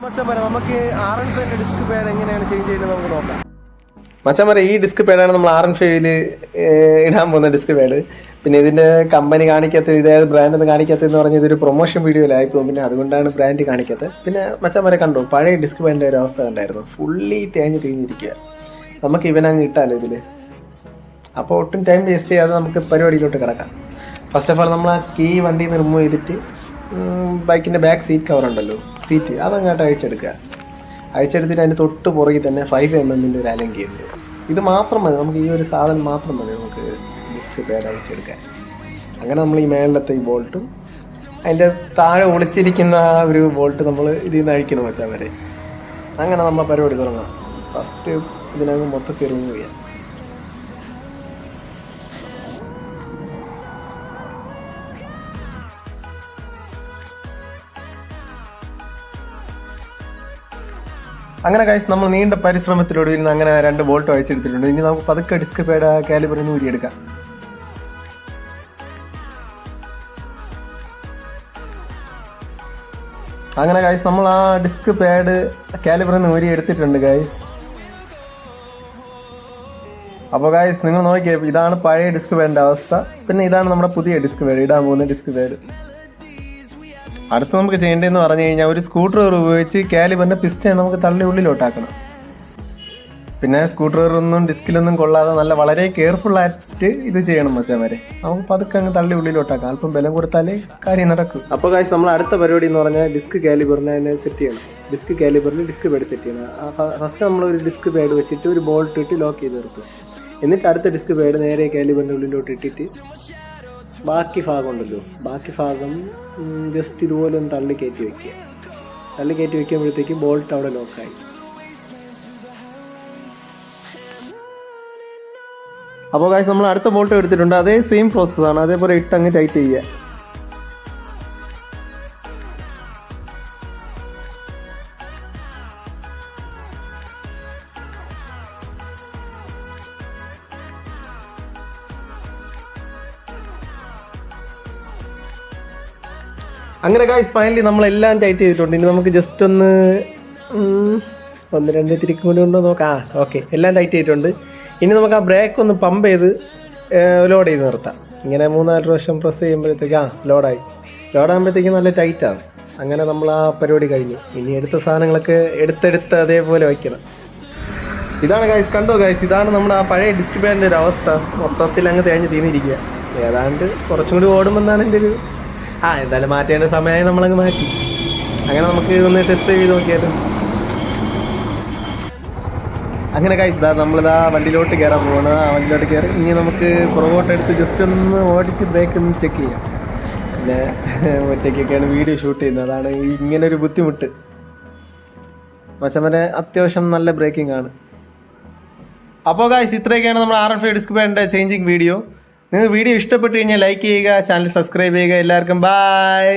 മച്ചാൻ നമുക്ക് R15 disk pad എങ്ങനെയാണ് change ചെയ്യുന്നത് നമുക്ക് നോക്കാം. മച്ചാൻ പറയാം, ഈ ഡിസ്ക് പാഡാണ് നമ്മൾ R15 ഇടാൻ പോകുന്ന ഡിസ്ക് പാഡ്. പിന്നെ ഇതിന്റെ കമ്പനി കാണിക്കാത്തത്, ഇതായത് ബ്രാൻഡ് ഒന്നും കാണിക്കാത്തതെന്ന് പറഞ്ഞാൽ ഇതൊരു പ്രൊമോഷൻ വീഡിയോയിലായിപ്പോൾ, പിന്നെ അതുകൊണ്ടാണ് ബ്രാൻഡ് കാണിക്കാത്തത്. പിന്നെ മച്ചാൻ വരെ കണ്ടു, പഴയ ഡിസ്ക് പാഡിന്റെ ഒരു അവസ്ഥ കണ്ടായിരുന്നു, ഫുള്ളി തീഞ്ഞിരിക്കുക. നമുക്ക് ഇവനങ്ങ് ഇട്ടാലോ ഇതിൽ. അപ്പോൾ ഒട്ടും ടൈം വേസ്റ്റ് ചെയ്യാതെ നമുക്ക് പരിപാടിയിലോട്ട് കിടക്കാം. ഫസ്റ്റ് ഓഫ് ഓൾ നമ്മൾ ആ കീ വണ്ടിയിൽ നിന്ന് റിമൂവ് ചെയ്തിട്ട് ബൈക്കിൻ്റെ ബാക്ക് സീറ്റ് കവർ ഉണ്ടല്ലോ, സീറ്റ് അതങ്ങോട്ട് അഴിച്ചെടുത്തിട്ട് അതിൻ്റെ തൊട്ട് പുറകിൽ തന്നെ 5mm ഒരു അലങ്കി ഉണ്ട്. ഇത് മാത്രം മതി, നമുക്ക് ഈ ഒരു സാധനം മാത്രം മതി നമുക്ക് ഡിസ്ക് പാഡ് അഴിച്ചെടുക്കാൻ. അങ്ങനെ നമ്മൾ ഈ മേളിലത്തെ ഈ ബോൾട്ടും അതിൻ്റെ താഴെ ഒളിച്ചിരിക്കുന്ന ആ ഒരു ബോൾട്ട് നമ്മൾ ഇതിൽ നിന്ന് അഴിക്കണം വെച്ചാൽ വരെ. അങ്ങനെ നമ്മൾ പരിപാടി തുടങ്ങാം. ഫസ്റ്റ് ഇതിനകം മൊത്തത്തിൽ റിമൂവ് ചെയ്യാം. അങ്ങനെ ഗൈസ്, നമ്മൾ നീണ്ട പരിശ്രമത്തിലൂടെ ഇരുന്ന് അങ്ങനെ 2 ബോൾട്ട് അഴിച്ചെടുത്തിട്ടുണ്ട്. ഇനി നമുക്ക് പതുക്കെ ഡിസ്ക് പാഡ് കാലിബറിന് ഊരിയെടുക്കാം. അങ്ങനെ ഗൈസ്, നമ്മൾ ആ ഡിസ്ക് പാഡ് കാലിബറിന് ഊരിയെടുത്തിട്ടുണ്ട് ഗൈസ്. അപ്പോൾ ഗൈസ് നിങ്ങൾ നോക്കിയേ, ഇതാണ് പഴയ ഡിസ്ക് പാഡിൻ്റെ അവസ്ഥ. പിന്നെ ഇതാണ് നമ്മുടെ പുതിയ ഡിസ്ക് പാഡ്, ഇടാൻ പോകുന്ന ഡിസ്ക് പാഡ്. അടുത്ത് നമുക്ക് ചെയ്യേണ്ടതെന്ന് പറഞ്ഞു കഴിഞ്ഞാൽ, ഒരു സ്ക്രൂ ഡ്രൈവർ ഉപയോഗിച്ച് കാലിബറിൻ്റെ പിസ്റ്റൺ നമുക്ക് തള്ളി ഉള്ളിലോട്ടാക്കണം. പിന്നെ സ്ക്രൂ ഡ്രൈവറൊന്നും ഡിസ്കിലൊന്നും കൊള്ളാതെ വളരെ കെയർഫുള്ളായിട്ട് ഇത് ചെയ്യണം മച്ചാന്മാരെ. നമുക്ക് പതുക്കെ അങ്ങ് തള്ളി ഉള്ളിലോട്ടാക്കാം, അല്പം ബലം കൊടുത്താലേ കാര്യം നടക്കും. അപ്പോൾ ഗൈസ്, നമ്മൾ അടുത്ത പരിപാടി എന്ന് പറഞ്ഞാൽ ഡിസ്ക് കാലിബറിനെ അതിനെ സെറ്റ് ചെയ്യണം. ഡിസ്ക് കാലിബറിന് ഡിസ്ക് പാഡ് സെറ്റ് ചെയ്യണം. ഫസ്റ്റ് നമ്മളൊരു ഡിസ്ക് പാഡ് വെച്ചിട്ട് ഒരു ബോൾട്ട് ഇട്ട് ലോക്ക് ചെയ്ത് നിർത്തും. എന്നിട്ട് അടുത്ത ഡിസ്ക് പാഡ് നേരെ കാലിബറിൻ്റെ ഉള്ളിലോട്ട് ഇട്ടിട്ട് ബാക്കി ഭാഗം ജസ്റ്റ് ഇതുപോലെ ഒന്ന് തള്ളി കയറ്റി വയ്ക്കുമ്പോഴത്തേക്ക് ബോൾട്ട് അവിടെ ലോക്കായി. അപ്പോൾ ഗൈസ്, നമ്മൾ അടുത്ത ബോൾട്ട് എടുത്തിട്ടുണ്ട്. അതേ സെയിം പ്രോസസ്സാണ്, അതേപോലെ ഇട്ടങ്ങ് ടൈറ്റ് ചെയ്യുക. അങ്ങനെ ഗൈസ്, ഫൈനലി നമ്മളെല്ലാം ടൈറ്റ് ചെയ്തിട്ടുണ്ട്. ഇനി നമുക്ക് ജസ്റ്റ് ഒന്ന് 1-2 തിരിക്കും കൂടി ഉണ്ടോ നോക്കാം. ഓക്കെ, എല്ലാം ടൈറ്റ് ചെയ്തിട്ടുണ്ട്. ഇനി നമുക്ക് ആ ബ്രേക്ക് ഒന്ന് പമ്പ് ചെയ്ത് ലോഡ് ചെയ്ത് നിർത്താം. ഇങ്ങനെ 3-4 പ്രാവശ്യം പ്രസ് ചെയ്യുമ്പോഴത്തേക്ക് ലോഡാകുമ്പോഴത്തേക്കും നല്ല ടൈറ്റാണ്. അങ്ങനെ നമ്മൾ ആ പരിപാടി കഴിഞ്ഞു. ഇനി എടുത്ത സാധനങ്ങളൊക്കെ എടുത്തെടുത്ത് അതേപോലെ വയ്ക്കണം. ഇതാണ് ഗൈസ്, കണ്ടോ ഗൈസ്, ഇതാണ് നമ്മുടെ ആ പഴയ ഡിസ്ക് പാഡിൻ്റെ ഒരു അവസ്ഥ. മൊത്തത്തിൽ അങ്ങ് തേഞ്ഞ് തീർന്നിരിക്കുക. ഏതാണ്ട് കുറച്ചും കൂടി ഓടുമെന്നാണ് എൻ്റെ ഒരു എന്തായാലും മാറ്റേണ്ട സമയമായി, നമ്മളങ്ങ് മാറ്റി. അങ്ങനെ നമുക്ക് ഒന്ന് ടെസ്റ്റ് ചെയ്ത് നോക്കിയാലോ. അങ്ങനെ ഗൈസ്, നമ്മളിതാ വണ്ടിയിലോട്ട് കയറാൻ പോകണം. ആ വണ്ടിയിലോട്ട് കയറി ഇനി നമുക്ക് പുറകോട്ട് എടുത്ത് ജസ്റ്റ് ഒന്ന് ഓടിച്ച് ബ്രേക്ക് ഒന്ന് ചെക്ക് ചെയ്യാം. പിന്നെ ഒറ്റയ്ക്കൊക്കെയാണ് വീഡിയോ ഷൂട്ട് ചെയ്യുന്നത്, അതാണ് ഇങ്ങനൊരു ബുദ്ധിമുട്ട്. മച്ചമ്മനെ അത്യാവശ്യം നല്ല ബ്രേക്കിംഗ് ആണ്. അപ്പോൾ ഗൈസ്, ഇത്രയൊക്കെയാണ് നമ്മുടെ R15 ഡിസ്ക് പാഡിൻ്റെ ചേഞ്ചിങ് വീഡിയോ. നിങ്ങൾക്ക് വീഡിയോ ഇഷ്ടപ്പെട്ട് കഴിഞ്ഞാൽ ലൈക്ക് ചെയ്യുക, ചാനൽ സബ്സ്ക്രൈബ് ചെയ്യുക. എല്ലാവർക്കും ബൈ.